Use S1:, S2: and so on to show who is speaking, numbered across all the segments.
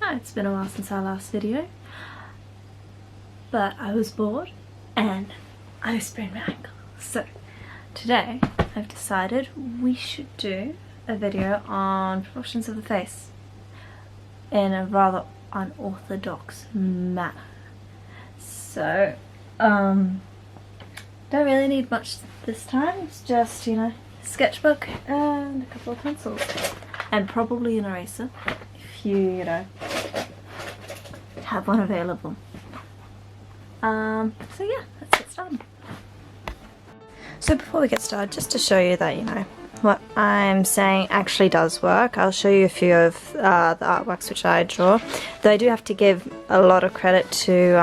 S1: It's been a while since our last video, but I was bored and I sprained my ankle. So today I've decided we should do a video on proportions of the face in a rather unorthodox manner. So don't really need much this time. It's just, you know, a sketchbook and a couple of pencils and probably an eraser if you know, have one available. So yeah, let's get started. So before we get started, just to show you that, you know, what I'm saying actually does work, I'll show you a few of the artworks which I draw. Though I do have to give a lot of credit to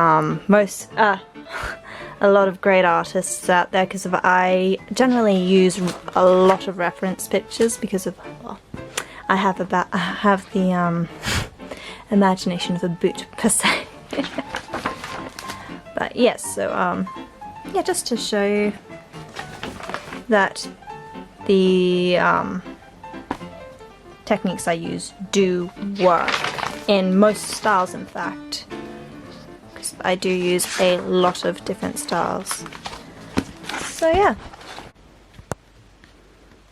S1: a lot of great artists out there, because I generally use a lot of reference pictures because of, well, I have the imagination of a boot per se. But yes, so yeah, just to show you that the techniques I use do work in most styles, in fact, because I do use a lot of different styles. So yeah.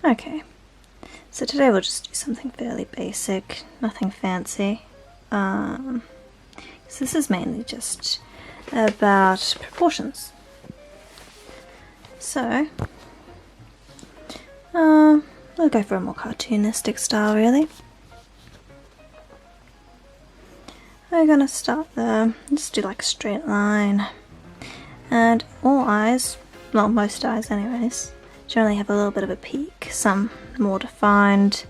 S1: Okay, so today we'll just do something fairly basic, nothing fancy. So this is mainly just about proportions. So we'll go for a more cartoonistic style, really. We're gonna start there, just do like a straight line, and all eyes, well, most eyes anyways, generally have a little bit of a peak, some more defined,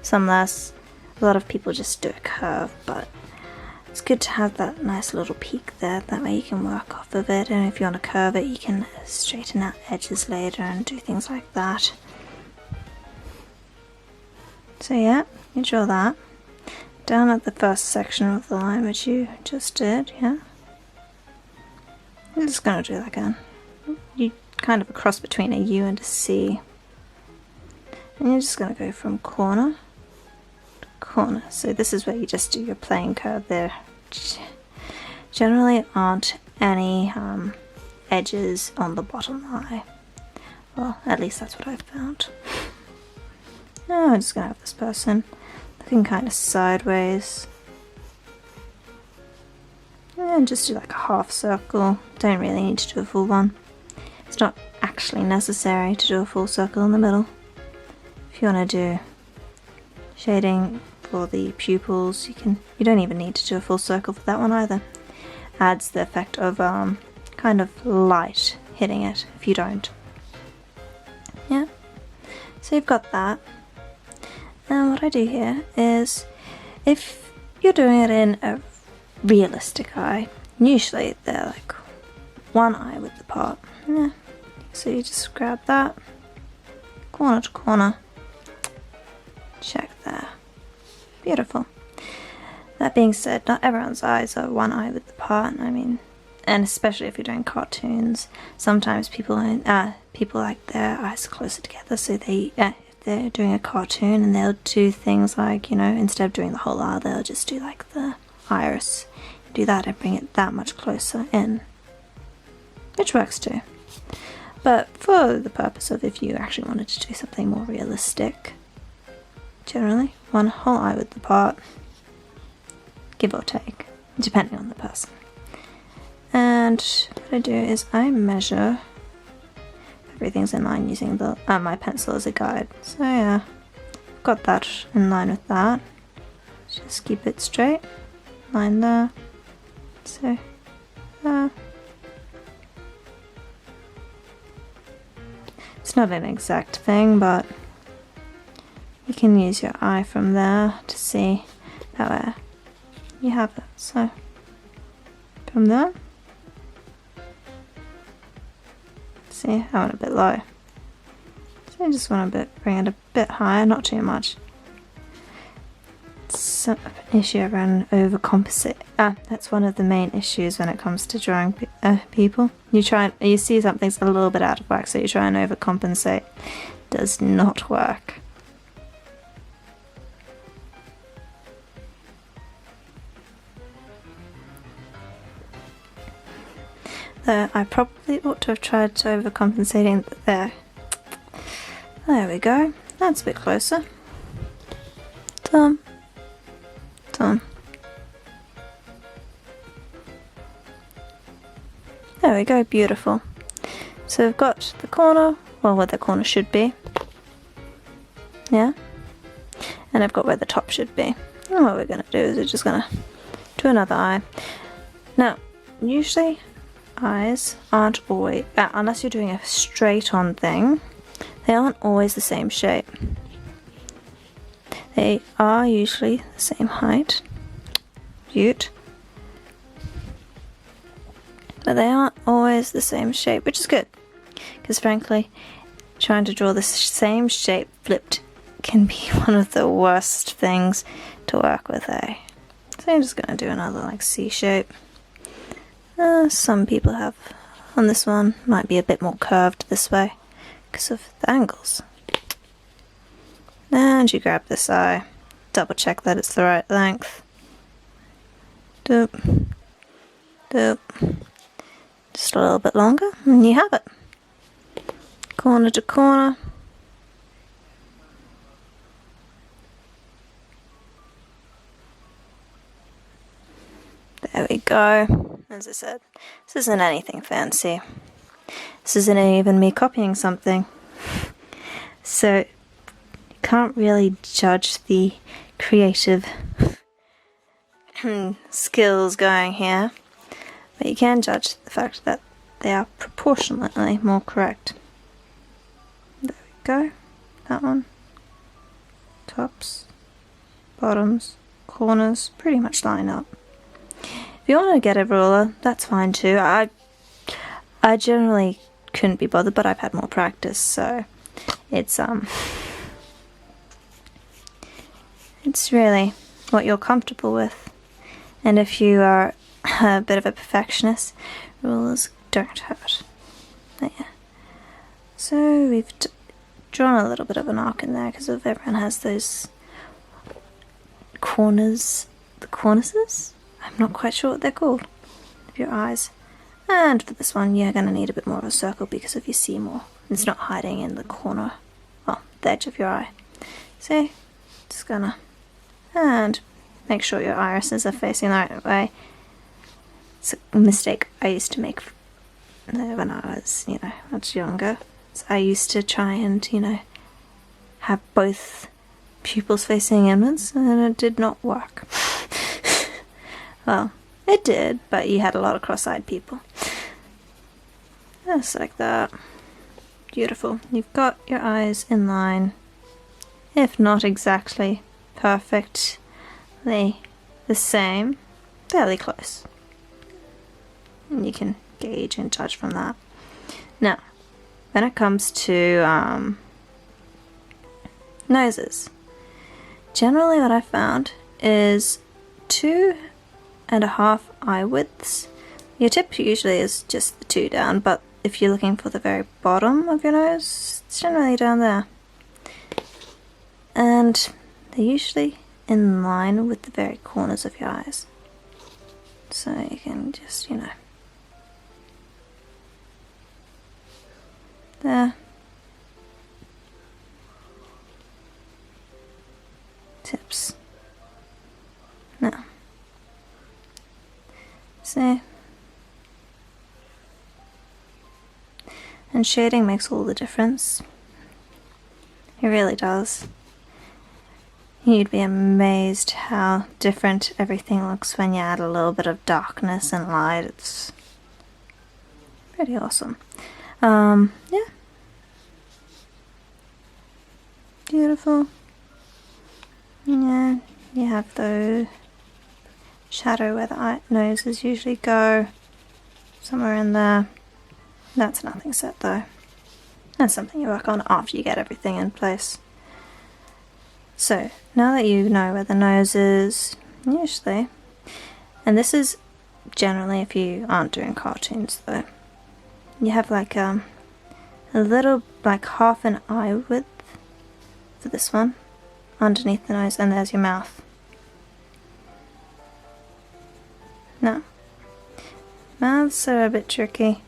S1: some less. A lot of people just do a curve, but it's good to have that nice little peak there, that way you can work off of it, and if you want to curve it you can straighten out edges later and do things like that. So yeah, you draw that down at the first section of the line which you just did, yeah. I'm just going to do like you kind of a cross between a U and a C, and you're just going to go from corner to corner. So this is where you just do your plane curve. There generally aren't any edges on the bottom eye. Well, at least that's what I've found. Now I'm just going to have this person looking kind of sideways. And just do like a half circle. Don't really need to do a full one. It's not actually necessary to do a full circle in the middle. If you want to do shading for the pupils, you don't even need to do a full circle for that one either. Adds the effect of kind of light hitting it if you don't. Yeah, so you've got that. And what I do here is, if you're doing it in a realistic eye, usually they're like one eye width apart. Yeah. So you just grab that, corner to corner, check there. Beautiful. That being said, not everyone's eyes are one eye width apart. I mean, and especially if you're doing cartoons, sometimes people like their eyes closer together, so they're doing a cartoon and they'll do things like, you know, instead of doing the whole eye, they'll just do like the iris. Do that and bring it that much closer in, which works too. But for the purpose of if you actually wanted to do something more realistic, generally one whole eye width apart, give or take, depending on the person. And what I do is I measure everything's in line using the my pencil as a guide. So yeah, got that in line with that. Just keep it straight, line there. So it's not an exact thing, but you can use your eye from there to see how you have it. So from there, see, I went a bit low, so I just want to bring it a bit higher, not too much. It's an issue around overcompensate. That's one of the main issues when it comes to drawing people. You see something's a little bit out of whack, so you try and overcompensate. Does not work. Though I probably ought to have tried to overcompensating there. There we go. That's a bit closer. Done. Done. There we go, beautiful. So we've got the corner, well, where the corner should be. Yeah. And I've got where the top should be. And what we're going to do is we're just going to do another eye. Now, usually eyes aren't always, unless you're doing a straight on thing, they aren't always the same shape. They are usually the same height. Cute. But they aren't always the same shape, which is good. Because frankly, trying to draw the same shape flipped can be one of the worst things to work with, eh? So I'm just going to do another like C shape. Some people have on this one, might be a bit more curved this way because of the angles. And you grab this eye, double check that it's the right length. Doop, doop. Just a little bit longer, and you have it. Corner to corner. There we go. As I said, this isn't anything fancy. This isn't even me copying something. So, you can't really judge the creative skills going here. But you can judge the fact that they are proportionately more correct. There we go. That one. Tops, bottoms, corners, pretty much line up. If you want to get a ruler, that's fine too. I generally couldn't be bothered, but I've had more practice, so it's really what you're comfortable with. And if you are a bit of a perfectionist, rulers don't hurt. There. So we've drawn a little bit of an arc in there because everyone has those corners, the cornices? I'm not quite sure what they're called, of your eyes. And for this one, you're going to need a bit more of a circle because of your C more. It's not hiding in the corner, well, the edge of your eye. So, just gonna, and make sure your irises are facing the right way. It's a mistake I used to make when I was, much younger. So I used to try and, have both pupils facing inwards, and it did not work. Well, it did, but you had a lot of cross-eyed people. Just like that. Beautiful. You've got your eyes in line, if not exactly perfectly the same, fairly close. And you can gauge and judge from that. Now, when it comes to noses, generally what I found is 2.5 eye widths. Your tip usually is just the 2 down, but if you're looking for the very bottom of your nose, it's generally down there. And they're usually in line with the very corners of your eyes. So you can just, there. Tips. Now. See? And shading makes all the difference. It really does. You'd be amazed how different everything looks when you add a little bit of darkness and light. It's pretty awesome. Yeah. Beautiful. Yeah, you have the shadow where the noses usually go. Somewhere in there. That's nothing set though. That's something you work on after you get everything in place. So, now that you know where the nose is, usually, and this is generally if you aren't doing cartoons though, you have like a little, like half an eye width for this one, underneath the nose, and there's your mouth. Now, Mouths are a bit tricky.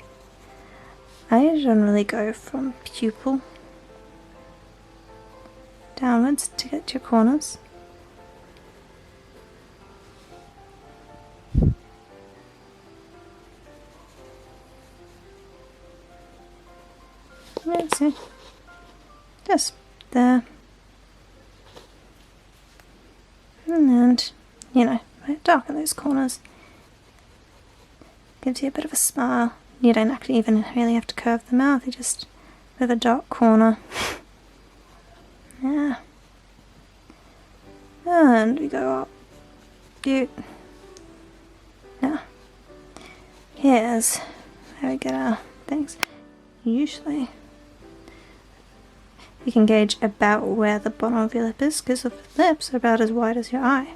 S1: I generally go from pupil downwards to get to your corners. Yeah, see? Just there. And, you know, darken those corners. Gives you a bit of a smile. You don't actually even really have to curve the mouth, you just with a dark corner. Yeah. And we go up. Dude. Now, here's how we get our things. Usually, you can gauge about where the bottom of your lip is, because the lips are about as wide as your eye.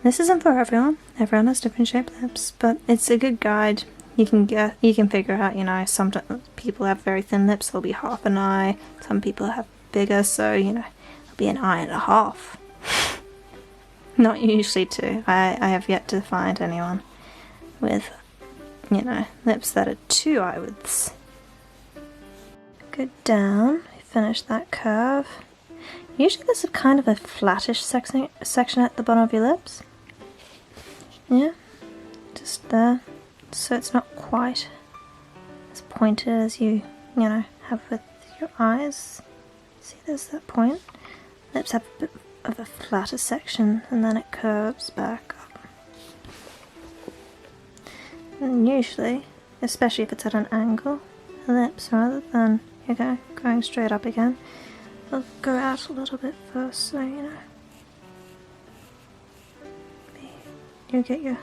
S1: This isn't for everyone. Everyone has different shaped lips, but it's a good guide. You can figure out, you know, some people have very thin lips, they'll be half an eye. Some people have bigger, so, you know, it'll be an eye and a half. Not usually two. I have yet to find anyone with, you know, lips that are 2 eye widths. Go down, finish that curve. Usually there's a kind of a flattish section at the bottom of your lips. Yeah, just there. So it's not quite as pointed as you know, have with your eyes. See, there's that point. Lips have a bit of a flatter section and then it curves back up. And usually, especially if it's at an angle, the lips, rather than going straight up again, they'll go out a little bit first, so you know. You get your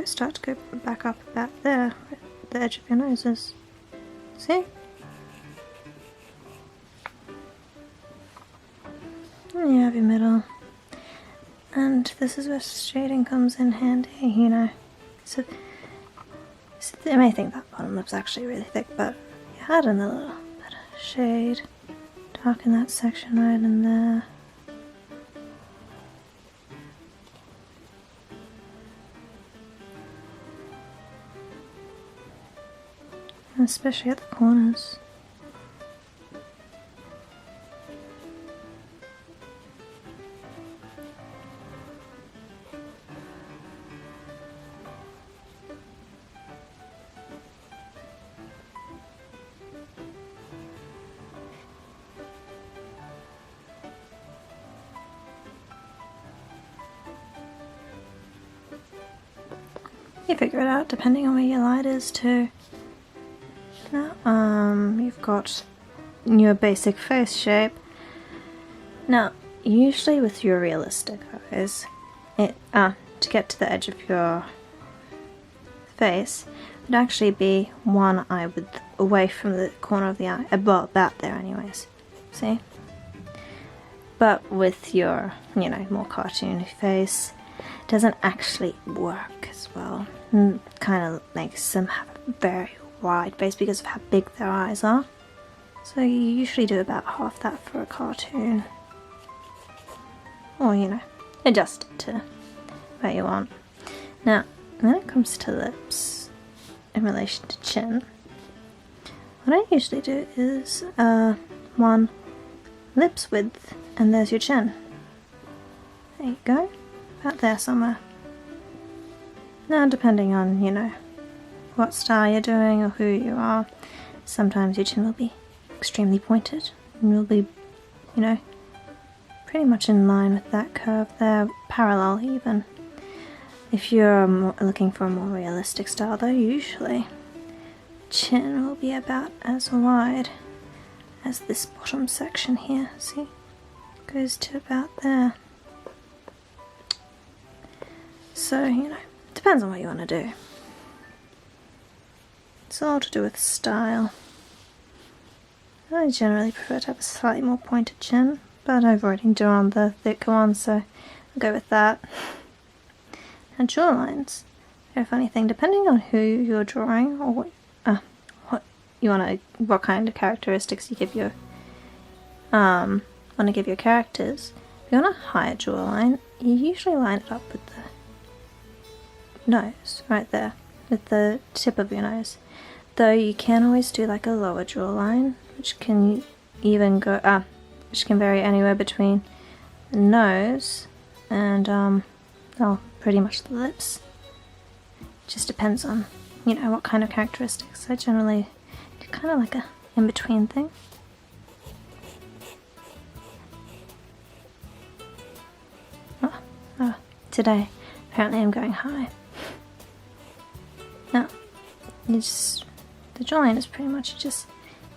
S1: start to go back up about there, at the edge of your noses. See? And you have your middle. And this is where shading comes in handy, you know. So you may think that bottom lip's actually really thick, but you add in a little bit of shade, darken that section right in there. And especially at the corners. You figure it out depending on where your light is too. Now, you've got your basic face shape. Now, usually with your realistic eyes, to get to the edge of your face, it would actually be 1 eye width away from the corner of the eye, well, about there anyways, see? But with your, you know, more cartoony face, it doesn't actually work as well. Kind of makes them have a very wide face because of how big their eyes are. So you usually do about half that for a cartoon. Or, you know, adjust it to where you want. Now, when it comes to lips, in relation to chin, what I usually do is 1 lips width, and there's your chin. There you go. About there somewhere. Now, depending on, you know, what style you're doing or who you are, sometimes your chin will be extremely pointed and will be, you know, pretty much in line with that curve there, parallel even. If you're looking for a more realistic style though, usually chin will be about as wide as this bottom section here, see? Goes to about there. So, you know, depends on what you want to do. It's all to do with style. I generally prefer to have a slightly more pointed chin, but I've already drawn the thicker one, so I'll go with that. And jawlines are a funny thing, depending on who you're drawing or what kind of characteristics you give your want to give your characters. If you want a higher jawline, you usually line it up with the nose right there. with the tip of your nose. Though you can always do like a lower jawline, which can even go which can vary anywhere between the nose and well, pretty much the lips. Just depends on, you know, what kind of characteristics. I generally do kind of like a in-between thing. Oh, today apparently I'm going high. Now, the jawline is pretty much just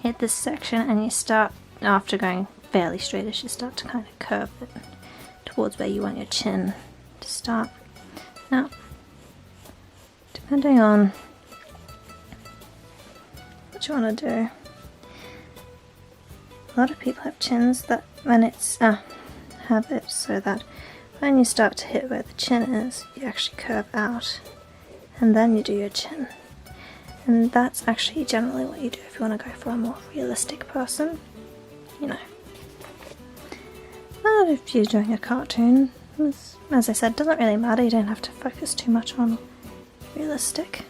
S1: hit this section and you start, after going fairly straightish, you start to kind of curve it towards where you want your chin to start. Now, depending on what you want to do, a lot of people have chins that when it's have it so that when you start to hit where the chin is, you actually curve out and then you do your chin. And that's actually generally what you do if you want to go for a more realistic person, you know. But if you're doing a cartoon, as I said, it doesn't really matter, you don't have to focus too much on realistic.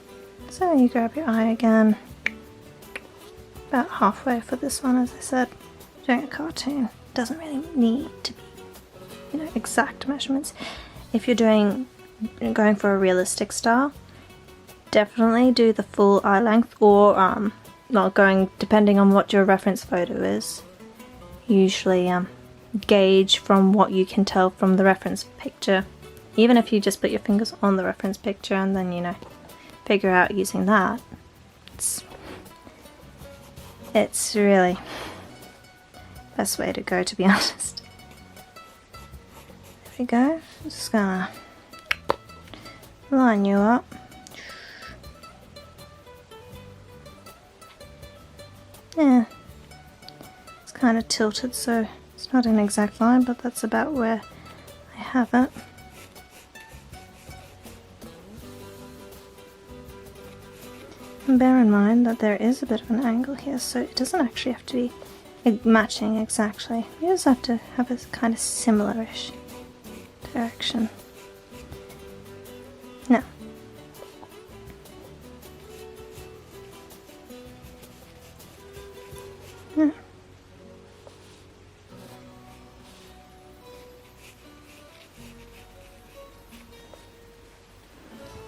S1: So you grab your eye again, about halfway for this one, as I said. Doing a cartoon, it doesn't really need to be, you know, exact measurements. If you're going for a realistic style, definitely do the full eye length, or well, going depending on what your reference photo is. Usually gauge from what you can tell from the reference picture, even if you just put your fingers on the reference picture and then, you know, figure out using that. It's really the best way to go, to be honest. There we go. I'm just gonna line you up. Yeah, it's kind of tilted, so it's not an exact line, but that's about where I have it. And bear in mind that there is a bit of an angle here, so it doesn't actually have to be matching exactly. You just have to have a kind of similar-ish direction. Now,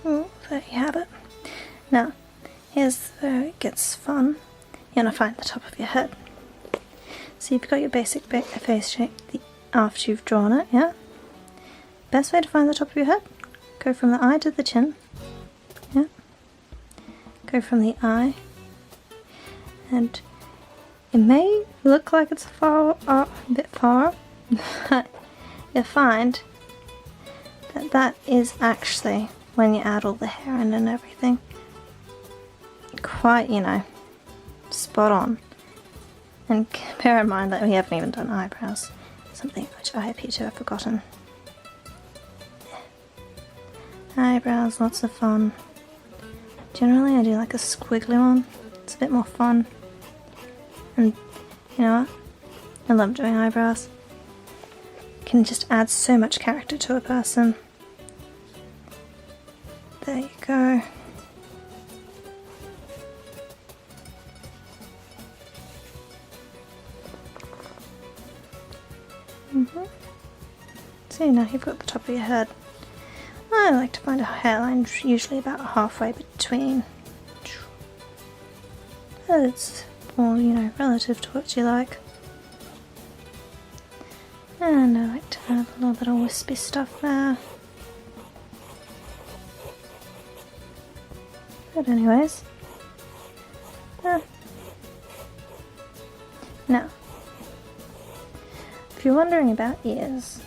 S1: oh, there you have it. Now, here's where it gets fun. You're going to find the top of your head. So you've got your basic face shape after you've drawn it, yeah? Best way to find the top of your head, go from the eye to the chin, yeah? Go from the eye, and it may look like it's a bit far, but you'll find that that is actually, when you add all the hair in and everything, quite, you know, spot on. And bear in mind that we haven't even done eyebrows, something which I appear to have forgotten. Eyebrows, lots of fun. Generally I do like a squiggly one, it's a bit more fun. And you know what? I love doing eyebrows. Can just add so much character to a person. There you go. So now you've got the top of your head. I like to find a hairline usually about halfway between. But it's all, you know, relative to what you like. And I like to have a little bit of wispy stuff there. But anyways. Now, if you're wondering about ears,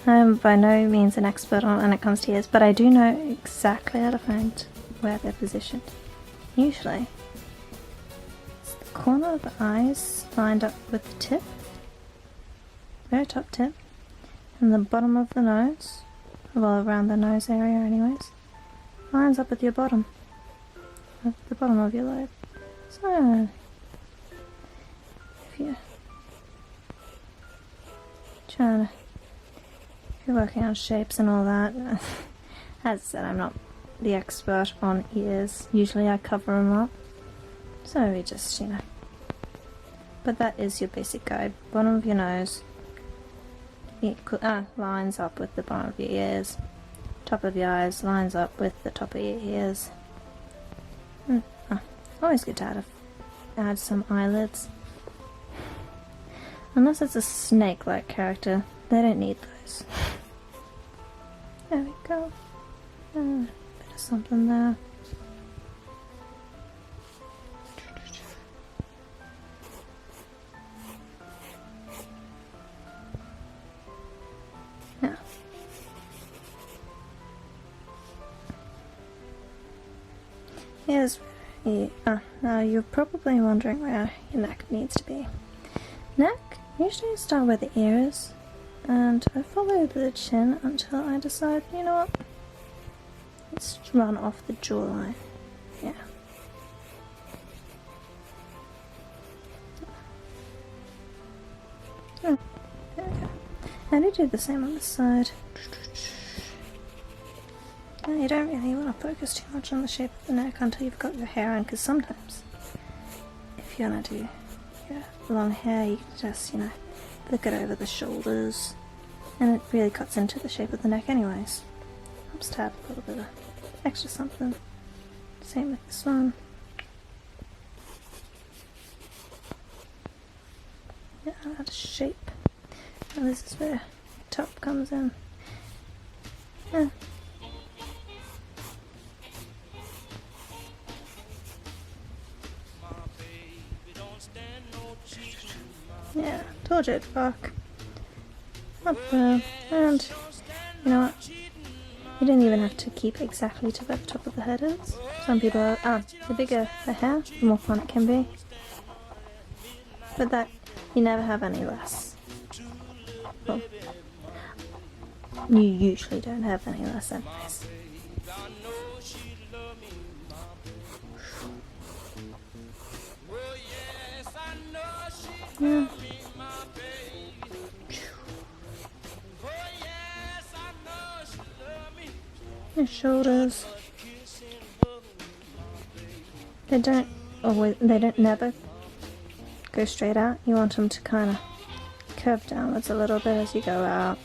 S1: I'm by no means an expert when it comes to ears, but I do know exactly how to find where they're positioned. Usually, it's the corner of the eyes lined up with the tip, very top tip, and the bottom of the nose, well, around the nose area anyways, lines up with your bottom, at the bottom of your lobe. So, if you're trying to, if you're working on shapes and all that, as I said, I'm not the expert on ears. Usually I cover them up. So we just, you know. But that is your basic guide. Bottom of your nose lines up with the bottom of your ears. Top of your eyes lines up with the top of your ears. Always good to add some eyelids. Unless it's a snake-like character, they don't need those. There we go. Bit of something there. Now, here's now you're probably wondering where your neck needs to be. Neck, usually you start where the ear is, and I follow the chin until I decide, you know what, let's run off the jawline. Yeah. Oh, there we go. And you do the same on this side. And you don't really want to focus too much on the shape of the neck until you've got your hair on, because sometimes if you want to do your long hair, you can just, you know, flick it over the shoulders, and it really cuts into the shape of the neck anyways. Helps to have a little bit of extra something. Same with this one. Yeah, add a shape. And this is where top comes in. Yeah. Yeah, told you it'd rock. Up there. And you know what? You don't even have to keep exactly to where the top of the head is. Some people are, the bigger the hair, the more fun it can be. But that, you never have any less. Well, you usually don't have any less anyways. Yeah. Your shoulders. They don't never go straight out. You want them to kind of curve downwards a little bit as you go out.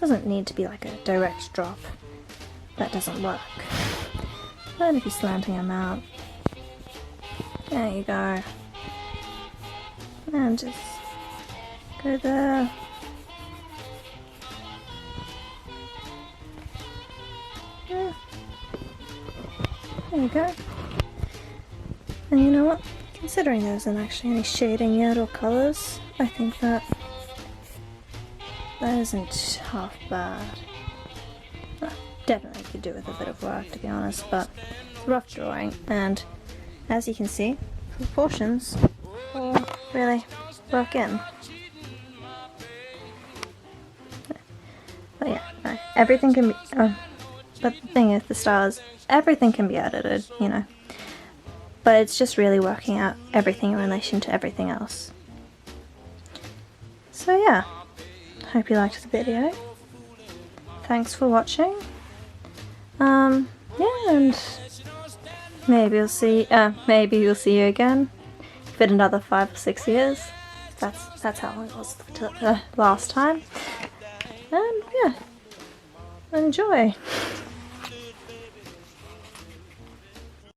S1: Doesn't need to be like a direct drop. That doesn't work. But if you're slanting them out, there you go. And just go there. Yeah. There you go. And you know what? Considering there isn't actually any shading yet or colours, I think that isn't half bad. Well, definitely could do with a bit of work, to be honest, but it's a rough drawing, and as you can see, proportions all really work in. But yeah, no, everything can be, but the thing is, the stars, everything can be edited, you know. But it's just really working out everything in relation to everything else. So yeah, hope you liked the video. Thanks for watching. Yeah, and maybe you'll see you again for another 5 or 6 years. That's how long it was last time. And yeah, enjoy.